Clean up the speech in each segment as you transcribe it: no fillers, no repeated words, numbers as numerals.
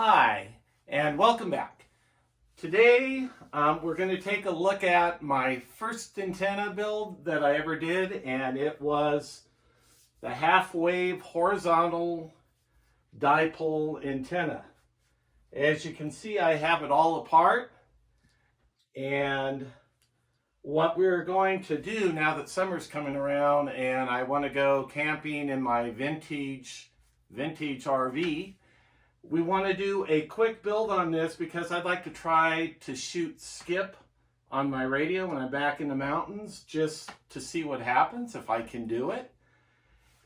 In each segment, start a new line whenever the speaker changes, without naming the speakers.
Hi, and welcome back. Today, we're going to take a look at my first antenna build that I ever did, and it was the half-wave horizontal dipole antenna. As you can see, I have it all apart, and what we're going to do now that summer's coming around and I want to go camping in my vintage RV, we want to do a quick build on this because I'd like to try to shoot skip on my radio when I'm back in the mountains just to see what happens, if I can do it.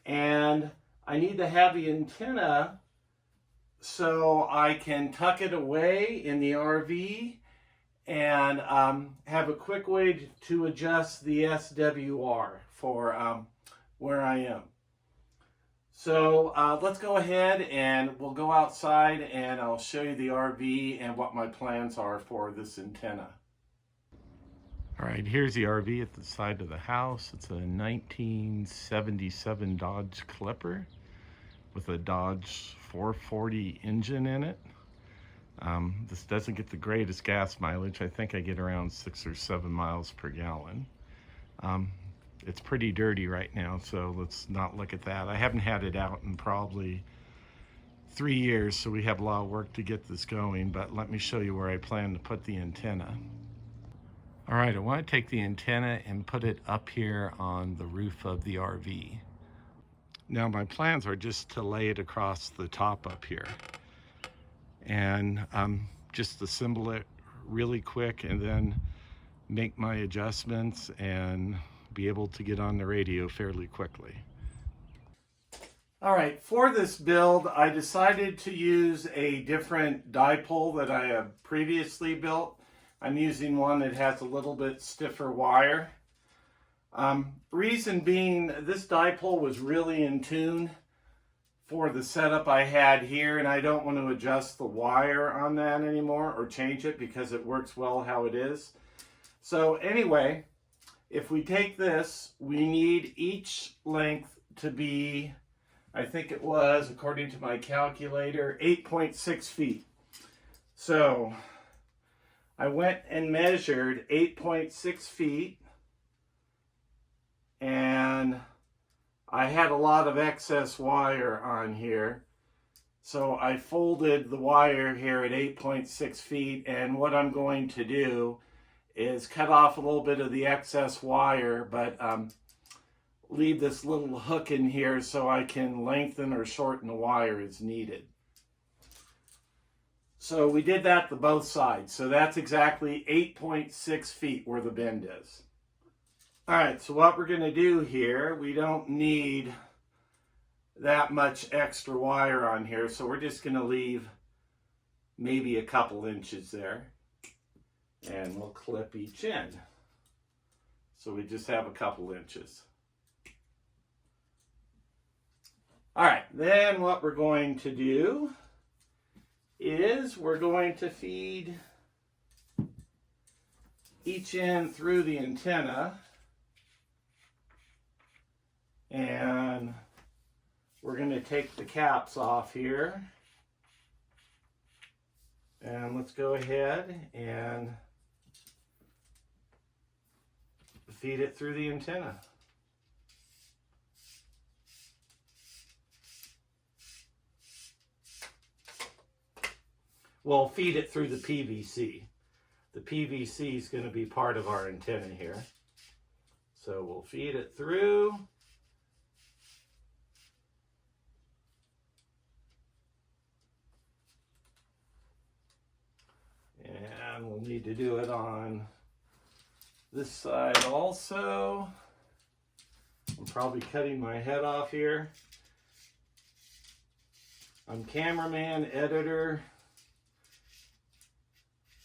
And I need to have the antenna so I can tuck it away in the RV and have a quick way to adjust the SWR for where I am. So let's go ahead and we'll go outside and I'll show you the RV and what my plans are for this antenna. All right, here's the RV at the side of the house. It's a 1977 Dodge Clipper with a Dodge 440 engine in it. This doesn't get the greatest gas mileage. I think I get around 6 or 7 miles per gallon. It's pretty dirty right now, so let's not look at that. I haven't had it out in probably 3 years, so we have a lot of work to get this going, but let me show you where I plan to put the antenna. All right, I want to take the antenna and put it up here on the roof of the RV. Now my plans are just to lay it across the top up here and just assemble it really quick and then make my adjustments and be able to get on the radio fairly quickly. All right, for this build, I decided to use a different dipole that I have previously built. I'm using one that has a little bit stiffer wire. Reason being, this dipole was really in tune for the setup I had here, and I don't want to adjust the wire on that anymore or change it because it works well how it is. So anyway, if we take this, we need each length to be, I think it was, according to my calculator, 8.6 feet. So I went and measured 8.6 feet, and I had a lot of excess wire on here. So I folded the wire here at 8.6 feet, and what I'm going to do is cut off a little bit of the excess wire, but leave this little hook in here so I can lengthen or shorten the wire as needed. So we did that to both sides. So that's exactly 8.6 feet where the bend is. All right, so what we're gonna do here, we don't need that much extra wire on here, so we're just gonna leave maybe a couple inches there. And we'll clip each end. So we just have a couple inches. All right, then what we're going to do is we're going to feed each end through the antenna. And we're going to take the caps off here. And let's go ahead and feed it through the antenna. We'll feed it through the PVC. The PVC is going to be part of our antenna here. So we'll feed it through. And we'll need to do it on this side also. I'm probably cutting my head off here. I'm cameraman, editor,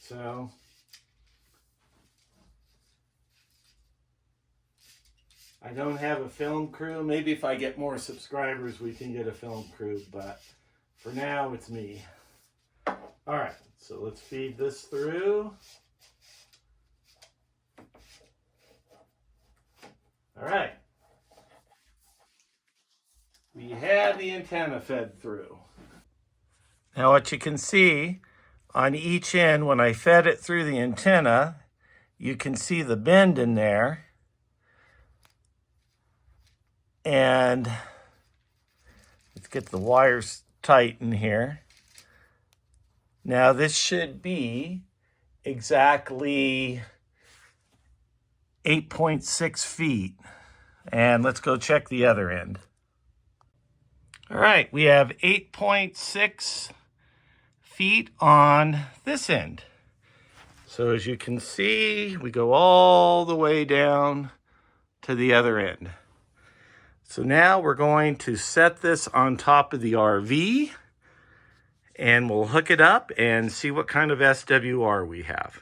so I don't have a film crew. Maybe if I get more subscribers, we can get a film crew, but for now, it's me. All right, so let's feed this through. All right. We had the antenna fed through. Now what you can see on each end, when I fed it through the antenna, you can see the bend in there. And let's get the wires tight in here. Now this should be exactly 8.6 feet. And let's go check the other end. All right, we have 8.6 feet on this end. So as you can see, we go all the way down to the other end. So now we're going to set this on top of the RV and we'll hook it up and see what kind of SWR we have.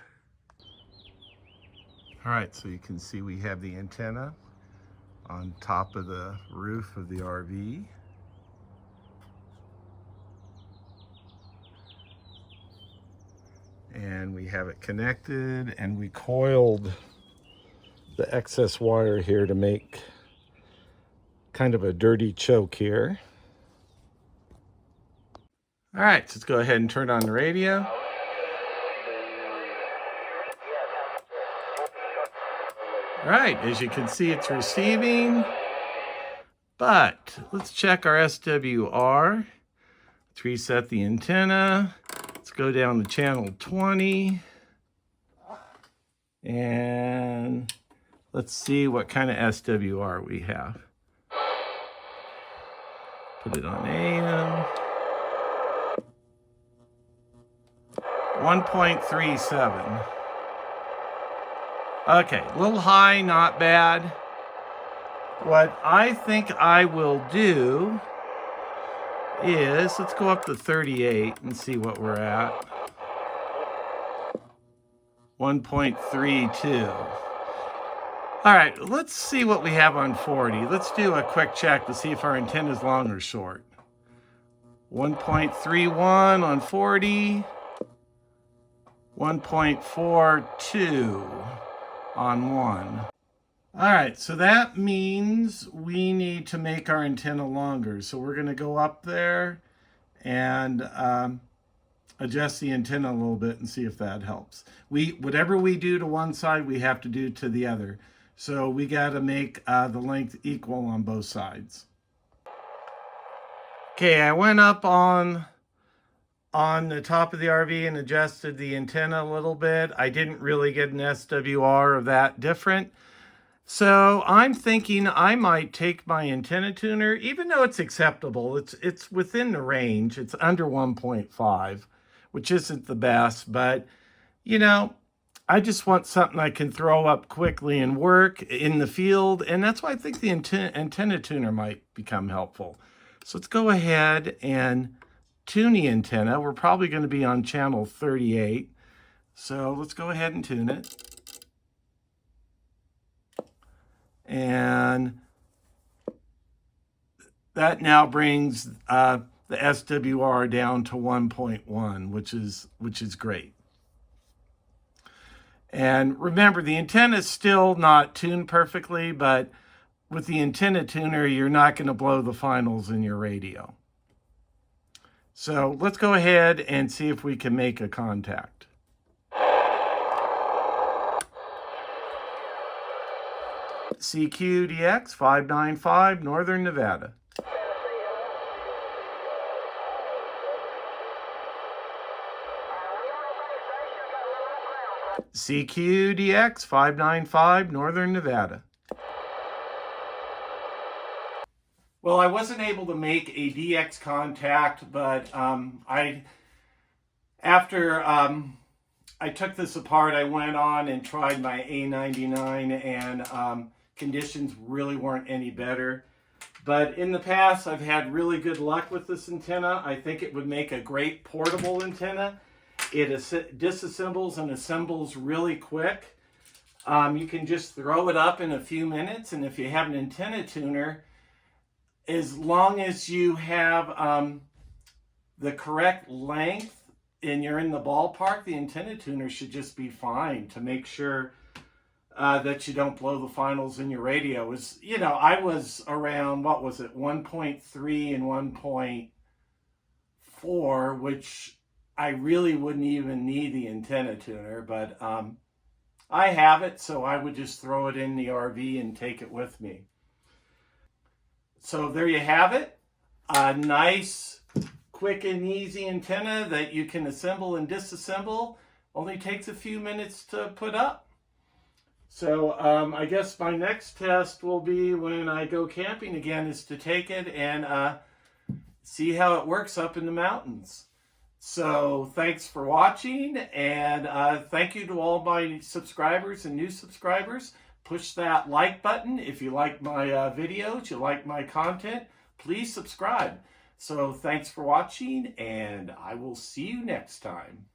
All right, so you can see we have the antenna on top of the roof of the RV. And we have it connected, and we coiled the excess wire here to make kind of a dirty choke here. All right, so let's go ahead and turn on the radio. All right, as you can see, it's receiving, but let's check our SWR. Let's reset the antenna. Let's go down to channel 20. And let's see what kind of SWR we have. Put it on AM. 1.37. Okay, a little high, not bad. What I think I will do is, let's go up to 38 and see what we're at. 1.32. All right, let's see what we have on 40. Let's do a quick check to see if our antenna is long or short. 1.31 on 40. 1.42 on 1. All right, so that means we need to make our antenna longer. So we're gonna go up there and adjust the antenna a little bit and see if that helps. Whatever we do to one side, we have to do to the other. So we gotta make the length equal on both sides. Okay, I went up on the top of the RV and adjusted the antenna a little bit. I didn't really get an SWR of that different. So I'm thinking I might take my antenna tuner, even though it's acceptable, it's within the range. It's under 1.5, which isn't the best, but you know, I just want something I can throw up quickly and work in the field. And that's why I think the antenna tuner might become helpful. So let's go ahead and tune the antenna. We're probably going to be on channel 38. So let's go ahead and tune it. And that now brings the SWR down to 1.1, which is great. And remember, the antenna is still not tuned perfectly, but with the antenna tuner, you're not going to blow the finals in your radio. So let's go ahead and see if we can make a contact. CQDX 595, Northern Nevada. CQDX 595, Northern Nevada. Well, I wasn't able to make a DX contact, but after I took this apart, I went on and tried my A99, and conditions really weren't any better. But in the past, I've had really good luck with this antenna. I think it would make a great portable antenna. It disassembles and assembles really quick. You can just throw it up in a few minutes, and if you have an antenna tuner, as long as you have the correct length and you're in the ballpark, the antenna tuner should just be fine to make sure that you don't blow the finals in your radio. You know, I was around, what was it, 1.3 and 1.4 4, which I really wouldn't even need the antenna tuner, but I have it, so I would just throw it in the RV and take it with me. So there you have it. A nice, quick and easy antenna that you can assemble and disassemble. Only takes a few minutes to put up. So I guess my next test will be when I go camping again, is to take it and see how it works up in the mountains. So thanks for watching, and thank you to all my subscribers and new subscribers. Push that like button if you like my videos, you like my content. Please subscribe. So thanks for watching, and I will see you next time.